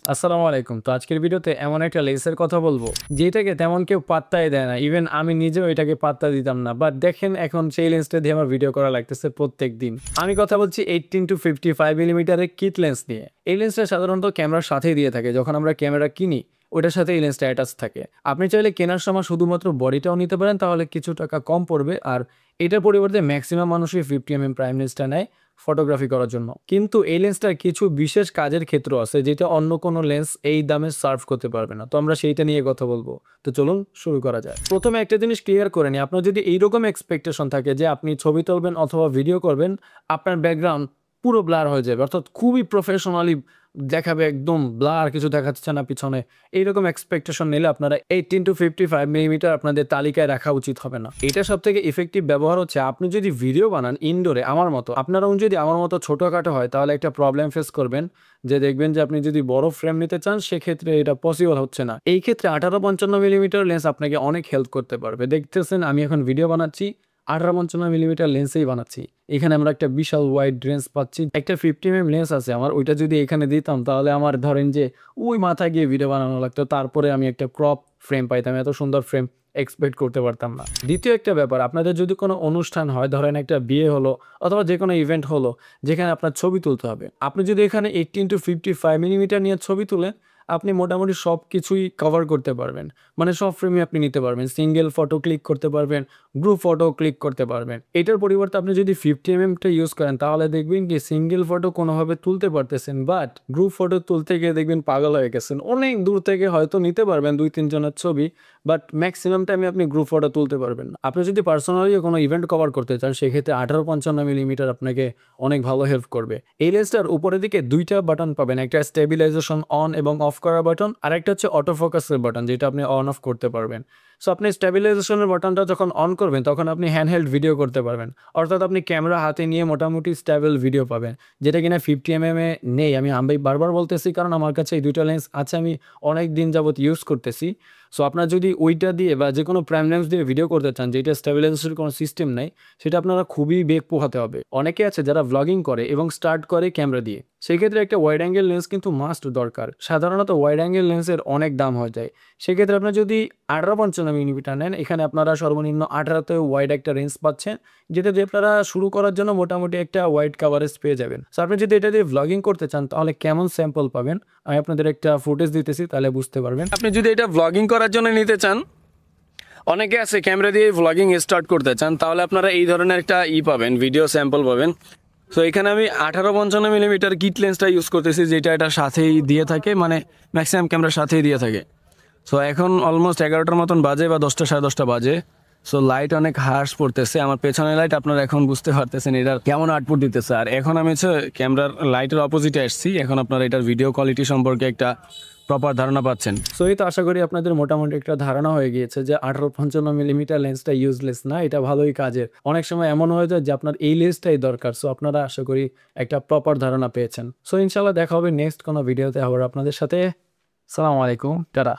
আসসালামু আলাইকুম। তো আজকের ভিডিওতে এমন একটা লেন্সের কথা বলবো, যেটাকে তেমন কেউ পাত্তাই দেয় না। ইভেন আমি নিজেও এটাকে পাত্তা দিতাম না। বাট দেখেন এখন সেই লেন্সটা দিয়ে আমার ভিডিও করা লাগতেছে প্রত্যেকদিন। আমি কথা বলছি 18-55 মিলিমিটারের কিট লেন্স নিয়ে। এই লেন্সটা সাধারণত ক্যামেরার সাথেই দিয়ে থাকে। যখন আমরা ক্যামেরা কিনি, ওইটার সাথে এই লেন্সটা অ্যাটাচ থাকে। আপনি চাইলে কেনার সময় শুধুমাত্র বডিটাও নিতে পারেন, তাহলে কিছু টাকা কম পড়বে। আর এটার পরিবর্তে ম্যাক্সিমাম মানুষই 50mm প্রাইম লেন্সটা নেয় ফটোগ্রাফি করার জন্য। কিন্তু এই লেন্সটার কিছু বিশেষ কাজের ক্ষেত্র আছে যেটা অন্য কোনো লেন্স এই দামে সার্ভ করতে পারবে না। তো আমরা সেইটা নিয়ে কথা বলবো। তো চলুন শুরু করা যায়। প্রথমে একটা জিনিস ক্লিয়ার করে নিই, আপনার যদি এইরকম এক্সপেকটেশন থাকে যে আপনি ছবি তুলবেন অথবা ভিডিও করবেন, আপনার ব্যাকগ্রাউন্ড পুরো ব্লার হয়ে যাবে, অর্থাৎ খুবই প্রফেশনালি দেখাবে, একদম ব্লার, কিছু দেখাচ্ছে না পিছনে, এইরকম এক্সপেকটেশন নিলে আপনারা 18-55 মিলিমিটার আপনাদের তালিকায় রাখা উচিত হবে না। এটা সব থেকে ইফেক্টিভ ব্যবহার হচ্ছে আপনি যদি ভিডিও বানান ইনডোরে, আমার মতো, আপনার যদি আমার মতো ছোটোখাটো হয়, তাহলে একটা প্রবলেম ফেস করবেন যে দেখবেন যে আপনি যদি বড় ফ্রেম নিতে চান সেক্ষেত্রে এটা পসিবল হচ্ছে না। এই ক্ষেত্রে 18-55 মিলিমিটার লেন্স আপনাকে অনেক হেল্প করতে পারবে। দেখতেছেন আমি এখন ভিডিও বানাচ্ছি 18-55 মিলিমিটার লেন্সেই বানাচ্ছি। এখানে আমরা একটা বিশাল ওয়াইড রেঞ্জ পাচ্ছি। একটা 50mm লেন্স আছে আমার, ওইটা যদি এখানে দিতাম তাহলে আমার ধরেন যে ওই মাথায় গিয়ে ভিডিও বানানো লাগতো, তারপরে আমি একটা ক্রপ ফ্রেম পাইতাম। এত সুন্দর ফ্রেম এক্সপেক্ট করতে পারতাম না। দ্বিতীয় একটা ব্যাপার, আপনাদের যদি কোনো অনুষ্ঠান হয়, ধরেন একটা বিয়ে হলো অথবা যে কোনো ইভেন্ট হলো যেখানে আপনার ছবি তুলতে হবে, আপনি যদি এখানে 18-55 মিলিমিটার নিয়ে ছবি তুলেন, আপনি মোটামুটি সব কিছুই কভার করতে পারবেন। মানে সব ফ্রেমই আপনি নিতে পারবেন, সিঙ্গেল ফটো ক্লিক করতে পারবেন, গ্রুপ ফটো ক্লিক করতে পারবেন। এটার পরিবর্তে আপনি যদি 50mm ইউজ করেন, তাহলে দেখবেন কি সিঙ্গেল ফটো কোনোভাবে তুলতে পারতেছেন, বাট গ্রুপ ফটো তুলতে গিয়ে দেখবেন পাগল হয়ে গেছেন। অনেক দূর থেকে হয়তো নিতে পারবেন 2-3 জনের ছবি, বাট ম্যাক্সিমাম টাইমে আপনি গ্রুপ ফটো তুলতে পারবেন না। আপনি যদি পার্সোনালি কোনো ইভেন্ট কভার করতে চান, সেক্ষেত্রে 18-55 মিলিমিটার আপনাকে অনেক ভালো হেল্প করবে। এই লেন্সটার উপরের দিকে দুইটা বাটন পাবেন, একটা স্টেবিলাইজেশন অন এবং অফ করার বাটন, আর একটা হচ্ছে অটো ফোকাসের বাটন, যেটা আপনি অন অফ করতে পারবেন। সো আপনি স্টেবিলাইজেশনের বাটনটা যখন অন করবেন, তখন আপনি হ্যান্ডহেল্ড ভিডিও করতে পারবেন, অর্থাৎ আপনি ক্যামেরা হাতে নিয়ে মোটামুটি স্টেবল ভিডিও পাবেন, যেটা কিনা 50mm নেই। আমি বারবার বলতেছি কারণ আমার কাছে এই দুইটা লেন্স আছে, আমি অনেক দিন যাবত ইউজ করতেছি। সো আপনার যদি ওইটা দিয়ে বা যে কোনো প্রাইম লেন্স দিয়ে ভিডিও করতে চান যেটা স্টেবিলাইজেশনের কোনো সিস্টেম নাই, সেটা আপনারা খুবই বেগ পোহাতে হবে। অনেকে আছে যারা ভ্লগিং করে এবং স্টার্ট করে ক্যামেরা দিয়ে, সেক্ষেত্রে একটা ওয়াইড অ্যাঙ্গেল লেন্স কিন্তু মাস্ট দরকার। সাধারণত ওয়াইড অ্যাঙ্গেল লেন্সের অনেক দাম হয়ে যায়। সেক্ষেত্রে আপনার যদি 18-55 মিলিমিটার নেন, এখানে আপনারা সর্বনিম্ন 18তে ওয়াইড একটা রেঞ্জ পাচ্ছেন, যেটা দিয়ে আপনারা শুরু করার জন্য মোটামুটি একটা ওয়াইড কাভারেজ পেয়ে যাবেন। সো আপনি যদি এটা দিয়ে ভ্লগিং করতে চান, তাহলে কেমন স্যাম্পল পাবেন আমি আপনাদের একটা ফুটেজ দিতেছি, তাহলে বুঝতে পারবেন। আপনি যদি এটা ভ্লগিং করার জন্য নিতে চান, অনেকে আছে ক্যামেরা দিয়ে ভ্লগিং স্টার্ট করতে চান, তাহলে আপনারা এই ধরনের একটা পাবেন, ভিডিও স্যাম্পল পাবেন। সো এখানে আমি 18-55 মিলিমিটার কিট লেন্সটা ইউজ করতেছি, যেটা এটার সাথেই দিয়ে থাকে, মানে ম্যাক্সিমাম ক্যামেরার সাথেই দিয়ে থাকে। সো এখন অলমোস্ট 11টার মতন বাজে বা 10টা, সাড়ে 10টা বাজে। সো লাইট অনেক হার্শ পড়তেছে, আমার পেছনের লাইট আপনারা এখন বুঝতে পারতেছেন এটার কেমন আউটপুট দিতেছে। আর এখন আমি হচ্ছে ক্যামেরার লাইটের অপোজিটে আসছি, এখন আপনারা এটার ভিডিও কোয়ালিটি সম্পর্কে একটা প্রপার ধারণা পাচ্ছেন। সো এই তো আশা করি আপনাদের মোটামুটি একটা ধারণা হয়ে গিয়েছে যে 18-55 মিলিমিটার লেন্সটা ইউজলেস না, এটা ভালোই কাজের। অনেক সময় এমন হয়ে যায় যে আপনার এই লেন্সটাই দরকার। সো আপনারা আশা করি একটা প্রপার ধারণা পেয়েছেন। সো ইনশাল্লাহ দেখা হবে নেক্সট কোনো ভিডিওতে আবার আপনাদের সাথে। সালামু আলাইকুম, টাটা।